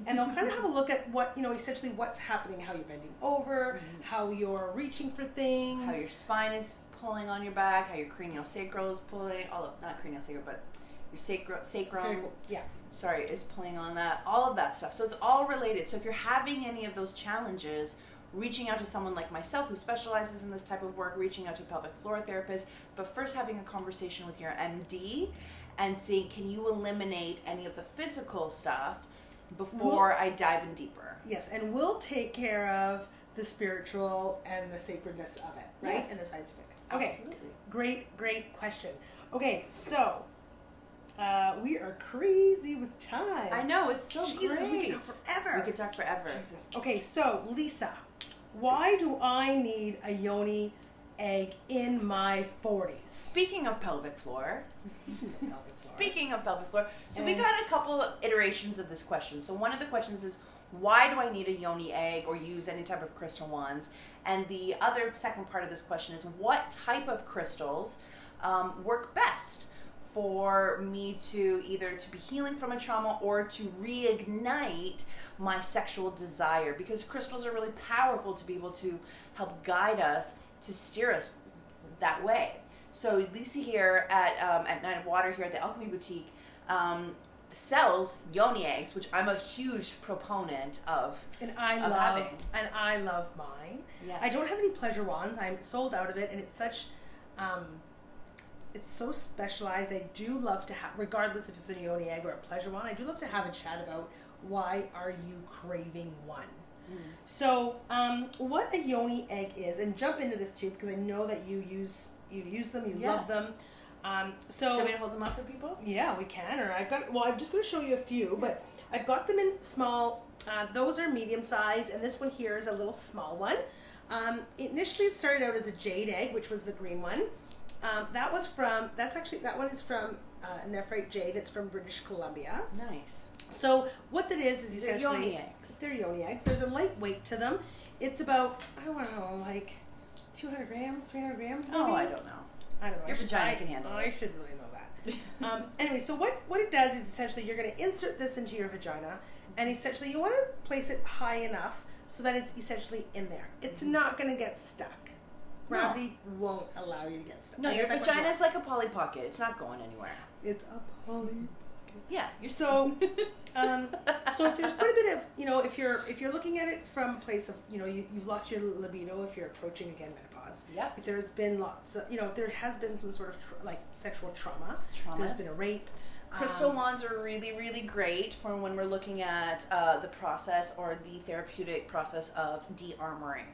And they'll kind of have a look at what, essentially what's happening, how you're bending over, how you're reaching for things. How your spine is pulling on your back, how your cranial sacral is pulling, not cranial sacral, but your sacrum, is pulling on that, all of that stuff. So it's all related. So if you're having any of those challenges, reaching out to someone like myself who specializes in this type of work, reaching out to a pelvic floor therapist, but first having a conversation with your MD and seeing, can you eliminate any of the physical stuff before I dive in deeper? Yes, and we'll take care of the spiritual and the sacredness of it, right? Yes. And the scientific. Okay, absolutely. Great question. Okay, so we are crazy with time. I know, it's so Jesus, great. we could talk forever. We could talk forever. Jesus. Okay, so Lisa, why do I need a yoni egg in my 40s? Speaking of pelvic floor, so we And- got a couple of iterations of this question. So one of the questions is, why do I need a yoni egg or use any type of crystal wands? And the other second part of this question is, what type of crystals work best for me to either to be healing from a trauma or to reignite my sexual desire? Because crystals are really powerful to be able to help guide us, to steer us that way. So Lisa here at Night of Water here at the Alchemy Boutique sells yoni eggs, which I'm a huge proponent of. And I love mine. Yes. I don't have any pleasure wands. I'm sold out of it, and it's such it's so specialized. I do love to have, regardless if it's a yoni egg or a pleasure wand, I do love to have a chat about why are you craving one. So what a yoni egg is, and jump into this too, because I know that you use them, you love them. So do you want me to hold them up for people? Yeah, we can. Or I'm just going to show you a few, but I've got them in small. Those are medium size, and this one here is a little small one. Initially, it started out as a jade egg, which was the green one. That one is from Nephrite Jade. It's from British Columbia. Nice. So what that is essentially yoni eggs. They're yoni eggs. There's a light weight to them. It's about, I don't know, like 200 grams, 300 grams. Maybe? Oh, I don't know. I don't know. Your vagina can handle I it. should really know that. Anyway, so what it does is essentially you're going to insert this into your vagina, and essentially you want to place it high enough so that it's essentially in there. It's not going to get stuck. Gravity won't allow you to get stuck. No, your vagina is like a Polly Pocket. It's not going anywhere. It's a Polly Pocket. Yeah. So, so if there's quite a bit of, if you're looking at it from a place of, you've lost your libido, if you're approaching again menopause. Yep. If there's been lots of, if there has been some sort of sexual trauma. There's been a rape. Crystal wands are really, really great for when we're looking at the process or the therapeutic process of de-armoring.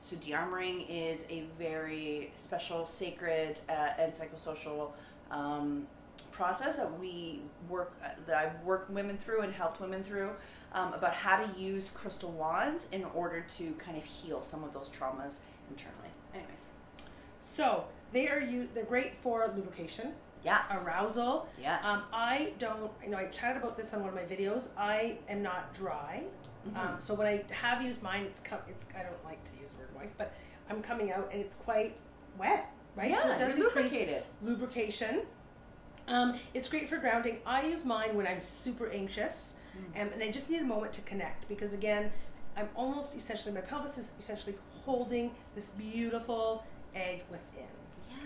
So de-armoring is a very special, sacred, and psychosocial process that that I've worked women through and helped women through about how to use crystal wands in order to kind of heal some of those traumas internally. Anyways, so they're great for lubrication. Yes. Arousal. Yes. I chatted about this on one of my videos. I am not dry. So when I have used mine, I don't like to use the word moist, but I'm coming out and it's quite wet, right? Yeah, so it does increase lubrication. It's great for grounding. I use mine when I'm super anxious. And I just need a moment to connect because again, I'm almost essentially, my pelvis is essentially holding this beautiful egg within,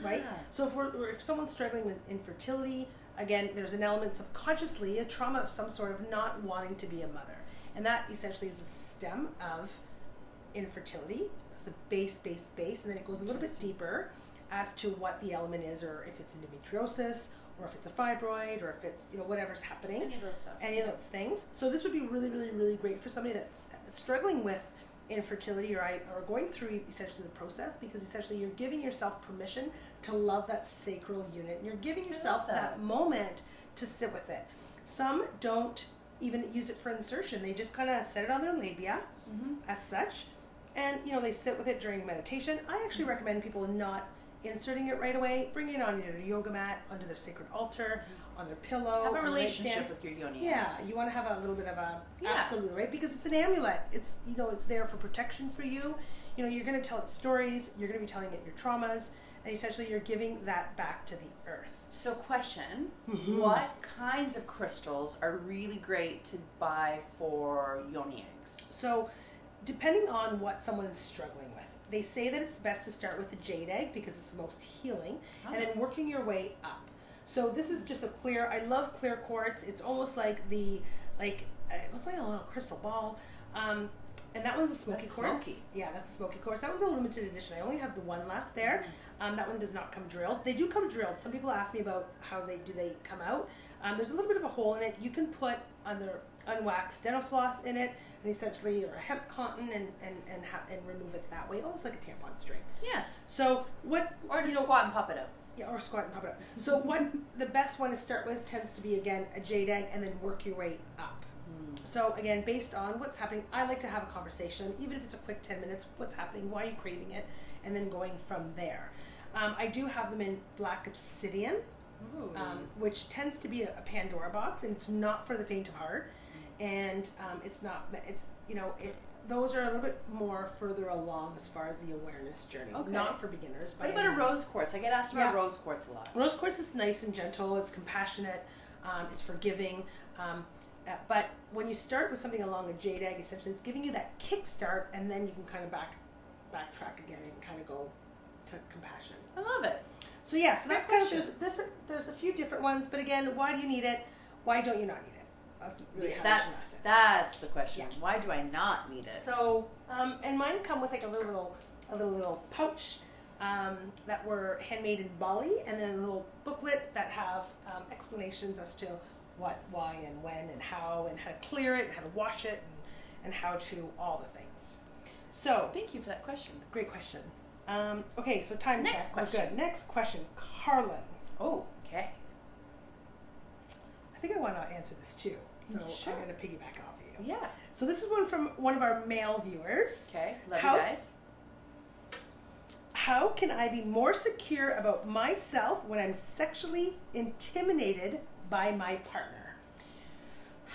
right? So if someone's struggling with infertility, again, there's an element subconsciously, a trauma of some sort of not wanting to be a mother. And that essentially is a stem of infertility. That's the base, and then it goes a little bit deeper as to what the element is, or if it's endometriosis, or if it's a fibroid, or if it's, whatever's happening. Any of those things. So this would be really, really, really great for somebody that's struggling with infertility or going through essentially the process, because essentially you're giving yourself permission to love that sacral unit. And you're giving yourself that moment to sit with it. Some don't even use it for insertion. They just kind of set it on their labia as such. And, they sit with it during meditation. I actually recommend people not inserting it right away. Bring it on their yoga mat, under their sacred altar, on their pillow. Have a relationship with your yoni. Yeah, you want to have a little bit of a absolutely, right? Because it's an amulet. It's it's there for protection for you. You're going to tell it stories. You're going to be telling it your traumas, and essentially you're giving that back to the earth. So, question: what kinds of crystals are really great to buy for yoni eggs? So, depending on what someone is struggling with, they say that it's best to start with the jade egg because it's the most healing, and then working your way up. So this is just a clear. I love clear quartz. It's almost like it looks like a little crystal ball. And that one's a smoky quartz. Smoky. Yeah, that's a smoky quartz. That one's a limited edition. I only have the one left there. That one does not come drilled. They do come drilled. Some people ask me about how they come out. There's a little bit of a hole in it. You can put other unwaxed dental floss in it, and essentially, or a hemp cotton, and remove it that way, almost like a tampon string. Yeah. So what? Or just squat and pop it out. Yeah, or squat and pop it up. So what the best one to start with tends to be, again, a jade egg, and then work your way up. So again, based on what's happening, I like to have a conversation, even if it's a quick 10 minutes, what's happening, why are you craving it, and then going from there. I do have them in black obsidian, which tends to be a Pandora box, and it's not for the faint of heart. And those are a little bit more further along as far as the awareness journey. Okay. Not for beginners. What about a rose quartz? I get asked about rose quartz a lot. Rose quartz is nice and gentle. It's compassionate. It's forgiving. But when you start with something along a jade egg, essentially it's giving you that kickstart, and then you can kind of backtrack again and kind of go to compassion. I love it. So yeah, so that's kind of, there's a few different ones, but again, why do you need it? Why don't you not need it? That's really that's the question. Yeah. Why do I not need it? So, and mine come with like a little pouch that were handmade in Bali, and then a little booklet that have explanations as to what, why, and when, and how to clear it, and how to wash it, and how to all the things. So, thank you for that question. Great question. Okay, so time Next check. question. We're good. Next question, Carlin. Oh, okay. I think I want to answer this too. So sure. I'm going to piggyback off of you. Yeah. So this is one from one of our male viewers. Okay. Love you guys. How can I be more secure about myself when I'm sexually intimidated by my partner?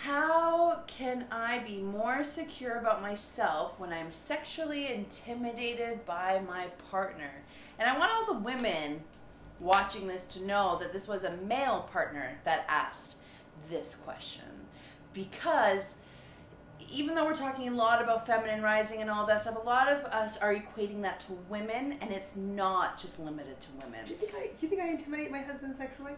How can I be more secure about myself when I'm sexually intimidated by my partner? And I want all the women watching this to know that this was a male partner that asked this question. Because even though we're talking a lot about feminine rising and all that stuff, a lot of us are equating that to women, and it's not just limited to women. Do you think I intimidate my husband sexually?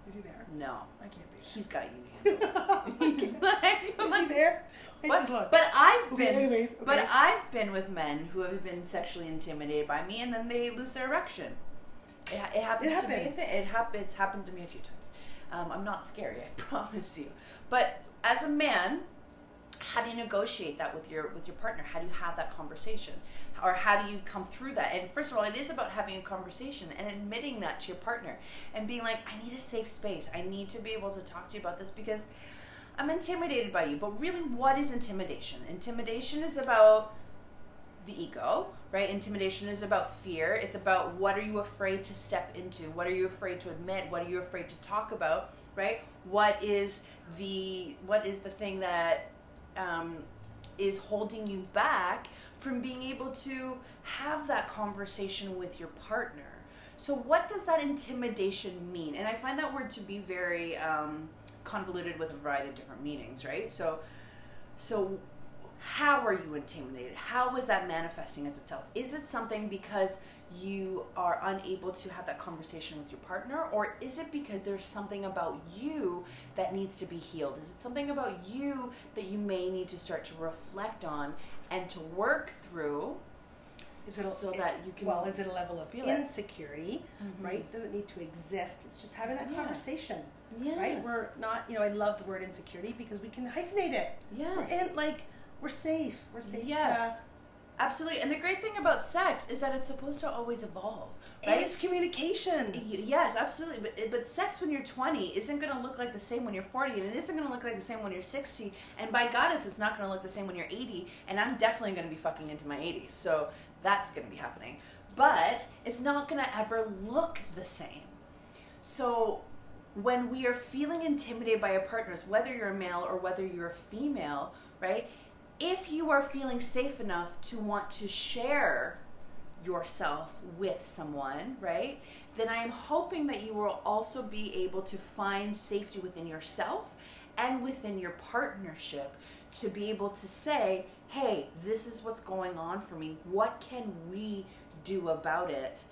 Is he there? No. I can't be. He's got you handled. He's like, is he there? But I've been anyways, okay. But I've been with men who have been sexually intimidated by me, and then they lose their erection. It happens to me. It's happened to me a few times. I'm not scary, I promise you. But as a man, how do you negotiate that with your partner? How do you have that conversation? Or how do you come through that? And first of all, it is about having a conversation and admitting that to your partner and being like, I need a safe space. I need to be able to talk to you about this because I'm intimidated by you. But really, what is intimidation? Intimidation is about the ego, right? Intimidation is about fear. It's about what are you afraid to step into? What are you afraid to admit? What are you afraid to talk about, right? What is the thing that is holding you back from being able to have that conversation with your partner? So what does that intimidation mean? And I find that word to be very convoluted with a variety of different meanings, right? So how are you intimidated? How is that manifesting as itself? Is it something because you are unable to have that conversation with your partner, or is it because there's something about you that needs to be healed? Is it something about you that you may need to start to reflect on and to work through? Is it a level of insecurity, right? Doesn't need to exist. It's just having that conversation, right? We're not, I love the word insecurity because we can hyphenate it. Yes. And we're safe. We're safe. Yes. Absolutely. And the great thing about sex is that it's supposed to always evolve. Right? And it's communication. Yes, absolutely. But sex when you're 20 isn't going to look like the same when you're 40, and it isn't going to look like the same when you're 60. And by goddess, it's not going to look the same when you're 80. And I'm definitely going to be fucking into my 80s. So that's going to be happening. But it's not going to ever look the same. So when we are feeling intimidated by our partners, whether you're a male or whether you're a female, right? If you are feeling safe enough to want to share yourself with someone, right, then I am hoping that you will also be able to find safety within yourself and within your partnership to be able to say, hey, this is what's going on for me. What can we do about it?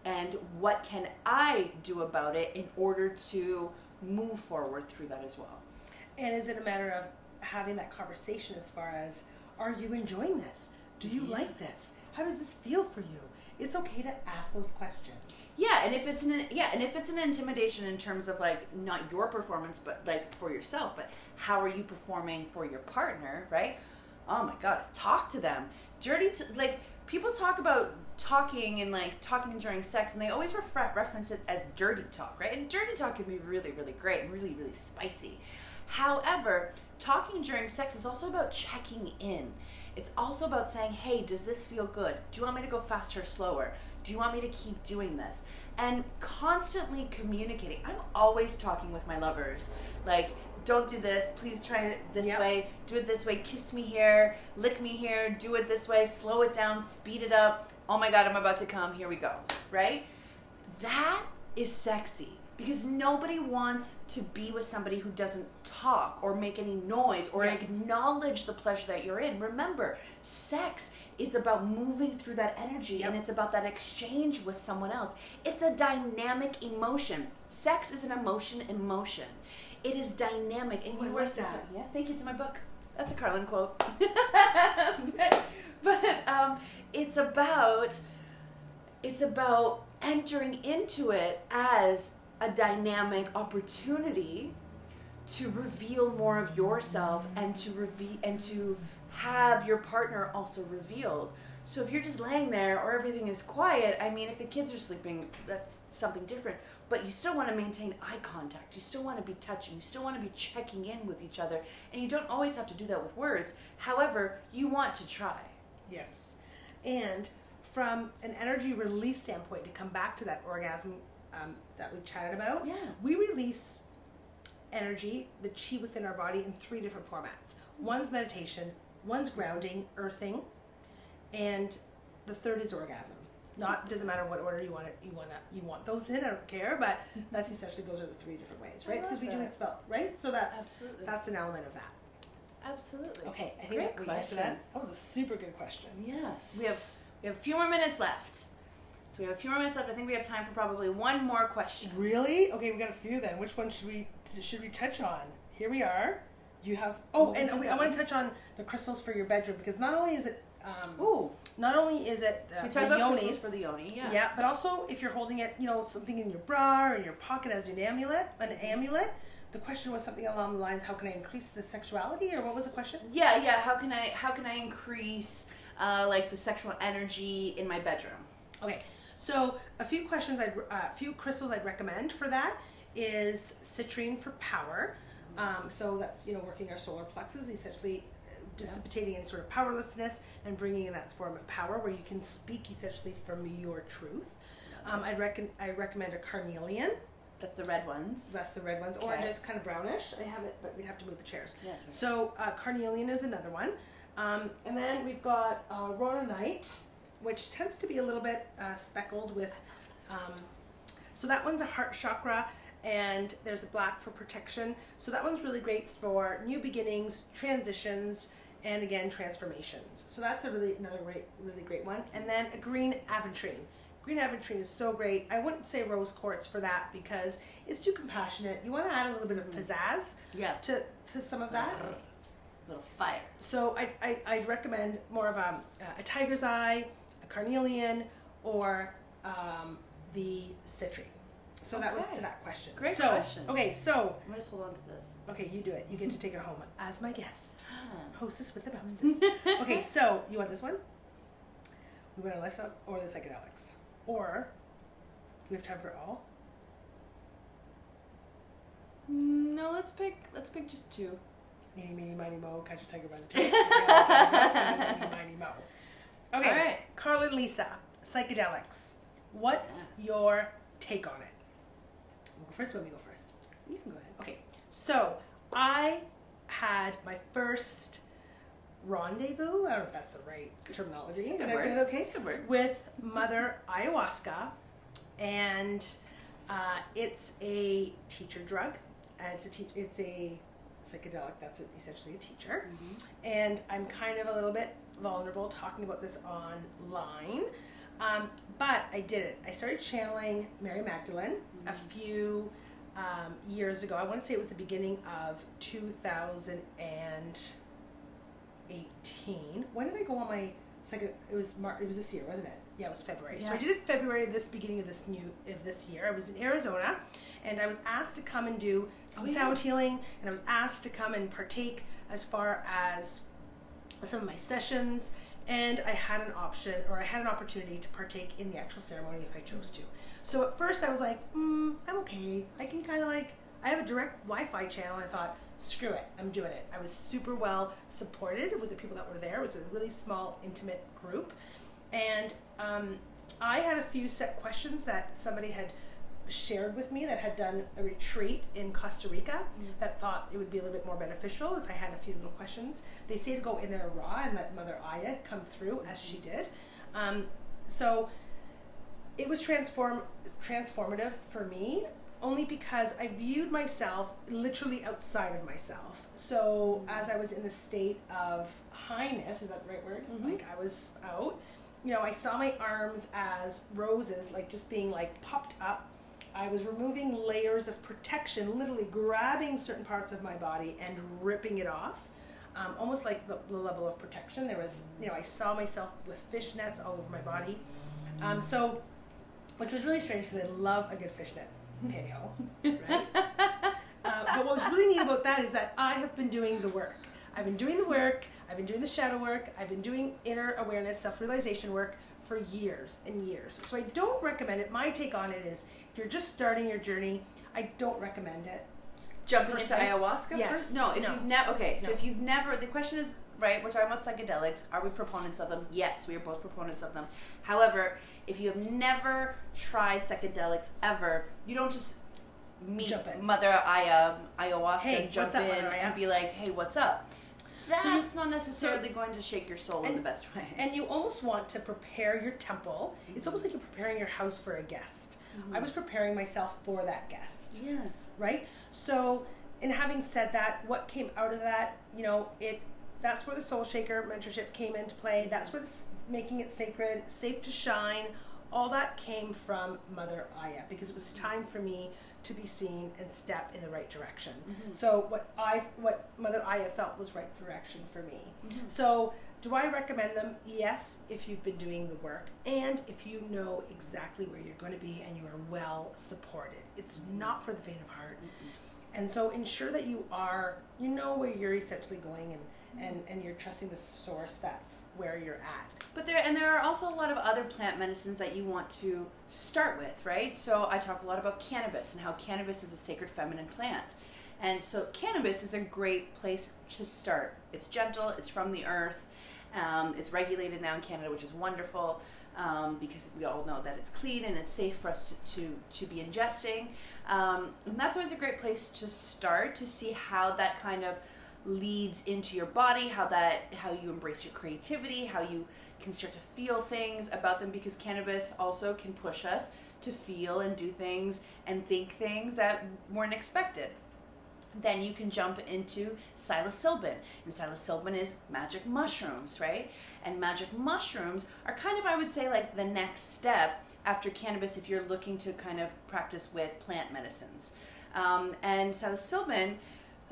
And what can I do about it in order to move forward through that as well? And is it a matter of having that conversation as far as, are you enjoying this? Do you like this? How does this feel for you? It's okay to ask those questions. Yeah, and if it's an intimidation in terms of not your performance, but for yourself, but how are you performing for your partner, right? Oh my God, talk to them. People talk about talking and talking during sex, and they always reference it as dirty talk, right? And dirty talk can be really, really great and really, really spicy. However, talking during sex is also about checking in. It's also about saying, hey, does this feel good? Do you want me to go faster or slower? Do you want me to keep doing this? And constantly communicating. I'm always talking with my lovers. Don't do this. Please try it this way. Do it this way. Kiss me here. Lick me here. Do it this way. Slow it down. Speed it up. Oh my God, I'm about to come. Here we go. Right? That is sexy. Because nobody wants to be with somebody who doesn't talk or make any noise or acknowledge the pleasure that you're in. Remember, sex is about moving through that energy and it's about that exchange with someone else. It's a dynamic emotion. Sex is an emotion in motion. It is dynamic. And you were that. Yeah, thank you. It's in my book. That's a Carlin quote. but it's about entering into it as a dynamic opportunity to reveal more of yourself and to have your partner also revealed. So if you're just laying there or everything is quiet, if the kids are sleeping, that's something different. But you still want to maintain eye contact. You still want to be touching. You still want to be checking in with each other. And you don't always have to do that with words. However, you want to try. Yes. And from an energy release standpoint, to come back to that orgasm that we chatted about, we release energy, the chi within our body, in 3 different formats. One's meditation, one's grounding, earthing, and the third is orgasm. Doesn't matter what order you want those in. I don't care, but that's essentially, those are the 3 different ways, right? Because we do expel, right? So that's an element of that. Absolutely. Okay, I think we answered that. That was a super good question. Yeah, we have a few more minutes left. So we have a few more minutes left. I think we have time for probably one more question. Really? Okay, we got a few then. Which one should we touch on? Here we are. You have. Oh, and I want to touch on the crystals for your bedroom, because not only is it. So we talk about crystals for the yoni. Yeah. Yeah, but also if you're holding it, something in your bra or in your pocket as an amulet. The question was something along the lines: how can I increase the sexuality, or what was the question? Yeah. How can I increase the sexual energy in my bedroom? Okay. So a few crystals I'd recommend for that is citrine for power. So that's working our solar plexus, essentially dissipating any sort of powerlessness and bringing in that form of power where you can speak essentially from your truth. I recommend a carnelian. That's the red ones. That's the red ones. Okay. Orange is kind of brownish. I have it, but we'd have to move the chairs. Yes. So carnelian is another one. And then we've got rhodonite, which tends to be a little bit speckled with. So that one's a heart chakra and there's a black for protection. So that one's really great for new beginnings, transitions, and again, transformations. So that's another really great one. And then a green aventurine. Green aventurine is so great. I wouldn't say rose quartz for that because it's too compassionate. You want to add a little bit of pizzazz to some of that. Little fire. So I'd recommend more of a tiger's eye, a carnelian, or the citrine. So that was to that question. Great question. Okay, so I'm going to hold on to this. Okay, you do it. You get to take it home as my guest. Hostess with the mostess. Okay, so you want this one? We want a lifestyle or the psychedelics? Or do we have time for all? No, let's pick just two. Meeny, meeny, miny, mo, catch a tiger by the tail. Meeny, miny, mo. Okay, all right. Carl and Lisa, psychedelics. What's your take on it? We'll go first. Let me go first. You can go ahead. Okay, so I had my first rendezvous. I don't know if that's the right terminology. It's a good Is that word. good? Okay. It's a good word. With Mother Ayahuasca, and it's a teacher drug. It's a psychedelic that's essentially a teacher, and I'm kind of a little bit vulnerable talking about this online. But I did it. I started channeling Mary Magdalene a few years ago. I want to say it was the beginning of 2018. When did I go on my second? It was this year, wasn't it? Yeah, it was February. Yeah. So I did it February of this beginning of this year. I was in Arizona, and I was asked to come and do some sound healing, and I was asked to come and partake as far as some of my sessions. And I had an opportunity to partake in the actual ceremony if I chose to. So at first I was like, I'm okay. I can kind of I have a direct Wi-Fi channel. And I thought, screw it, I'm doing it. I was super well supported with the people that were there. It was a really small, intimate group. And I had a few set questions that somebody had shared with me that had done a retreat in Costa Rica that thought it would be a little bit more beneficial if I had a few little questions. They say to go in there raw and let Mother Aya come through as she did. So it was transformative for me only because I viewed myself literally outside of myself. So as I was in the state of highness, is that the right word? Like I was out, I saw my arms as roses, like just being popped up. I was removing layers of protection, literally grabbing certain parts of my body and ripping it off, almost like the level of protection. There was, I saw myself with fishnets all over my body. So, which was really strange because I love a good fishnet pantyhose, right? But what was really neat about that is that I have been doing the work. I've been doing the work. I've been doing the shadow work. I've been doing inner awareness, self-realization work for years and years. So I don't recommend it. My take on it is, if you're just starting your journey, I don't recommend it. Jumping into ayahuasca yes. first? No, if you've never, so if you've never, the question is, right, we're talking about psychedelics. Are we proponents of them? Yes, we are both proponents of them. However, if you have never tried psychedelics ever, you don't just meet Mother Ayahuasca and jump in and be like, hey, what's up? That's not necessarily going to shake your soul in the best way. And you almost want to prepare your temple. It's almost like you're preparing your house for a guest. I was preparing myself for that guest. Yes. Right? So, in having said that, what came out of that, that's where the Soul Shaker mentorship came into play. That's where making it sacred, safe to shine, all that came from Mother Aya, because it was time for me to be seen and step in the right direction. So what Mother Aya felt was right direction for me. So do I recommend them? Yes, if you've been doing the work and if you know exactly where you're going to be and you are well supported. It's not for the faint of heart. And so ensure that you know where you're essentially going and you're trusting the source that's where you're at. But there are also a lot of other plant medicines that you want to start with, right? So I talk a lot about cannabis and how cannabis is a sacred feminine plant. And so cannabis is a great place to start. It's gentle, it's from the earth, it's regulated now in Canada, which is wonderful, because we all know that it's clean and it's safe for us to be ingesting. And that's always a great place to start, to see how that kind of leads into your body, how you embrace your creativity, how you can start to feel things about them, because cannabis also can push us to feel and do things and think things that weren't expected. Then you can jump into psilocybin. And psilocybin is magic mushrooms, right? And magic mushrooms are kind of, I would say, like the next step after cannabis if you're looking to kind of practice with plant medicines. And psilocybin,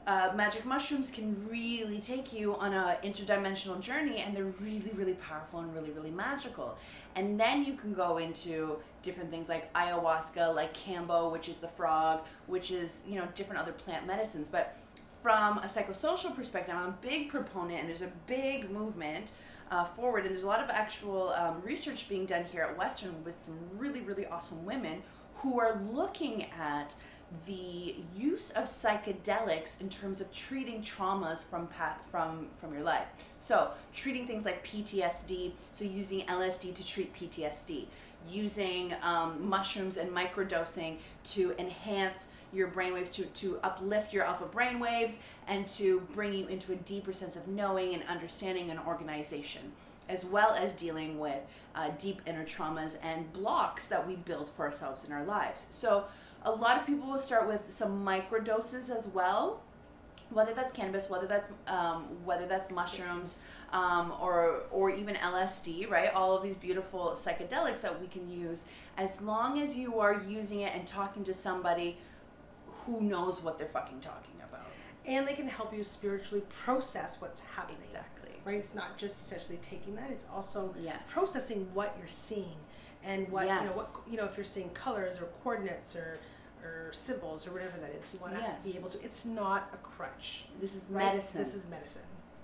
magic mushrooms can really take you on an interdimensional journey, and they're really, really powerful and really, really magical. And then you can go into different things like ayahuasca, like Kambo, which is the frog, which is, you know, different other plant medicines. But from a psychosocial perspective, I'm a big proponent, and there's a big movement forward, and there's a lot of actual research being done here at Western with some really, really awesome women who are looking at the use of psychedelics in terms of treating traumas from your life. So treating things like PTSD, so using LSD to treat PTSD, using mushrooms and microdosing to enhance your brainwaves, to uplift your alpha brainwaves, and to bring you into a deeper sense of knowing and understanding and organization, as well as dealing with deep inner traumas and blocks that we build for ourselves in our lives. So a lot of people will start with some microdoses as well, whether that's cannabis, whether that's mushrooms, or even LSD, right? All of these beautiful psychedelics that we can use, as long as you are using it and talking to somebody who knows what they're fucking talking about. And they can help you spiritually process what's happening. Exactly. Right? It's not just essentially taking that, it's also Yes. processing what you're seeing. And what, Yes. if you're seeing colors or coordinates or symbols or whatever that is, you want to Yes. be able to, it's not a crutch. This is Right? medicine. This is medicine,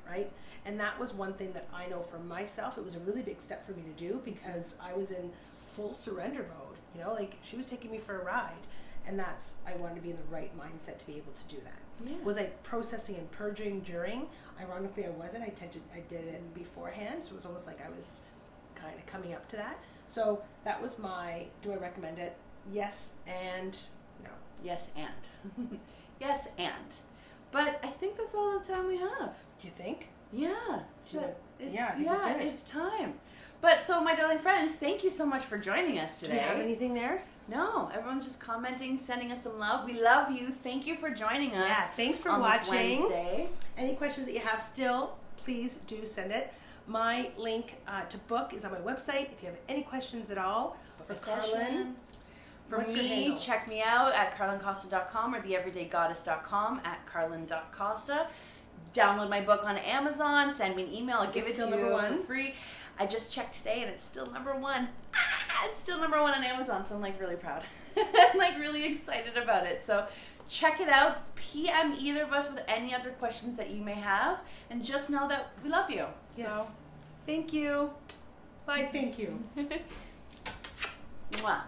right? And that was one thing that I know for myself. It was a really big step for me to do because I was in full surrender mode. You know, like she was taking me for a ride, and I wanted to be in the right mindset to be able to do that. Yeah. Was I processing and purging during? Ironically, I wasn't. I did it beforehand, so it was almost like I was kind of coming up to that. So that was my. Do I recommend it? Yes and no. Yes, and. Yes, and. But I think that's all the time we have. Do you think? Yeah. So I think we're good. it's time. But so, my darling friends, thank you so much for joining us today. Do you have anything there? No, everyone's just commenting, sending us some love. We love you. Thank you for joining us. Yeah, thanks for on watching. This Wednesday. Any questions that you have still, please do send it. My link to book is on my website. If you have any questions at all for Carlin. For What's your me, handle? check me out at carlincosta.com or theeverydaygoddess.com at carlin.costa. Download my book on Amazon. Send me an email. I'll give it to you for free. I just checked today and it's still number one. It's still number one on Amazon, so I'm like really proud. I'm like really excited about it. So check it out. PM either of us with any other questions that you may have, and just know that we love you. Yes. So, Thank you. Bye. Thank you. mwah.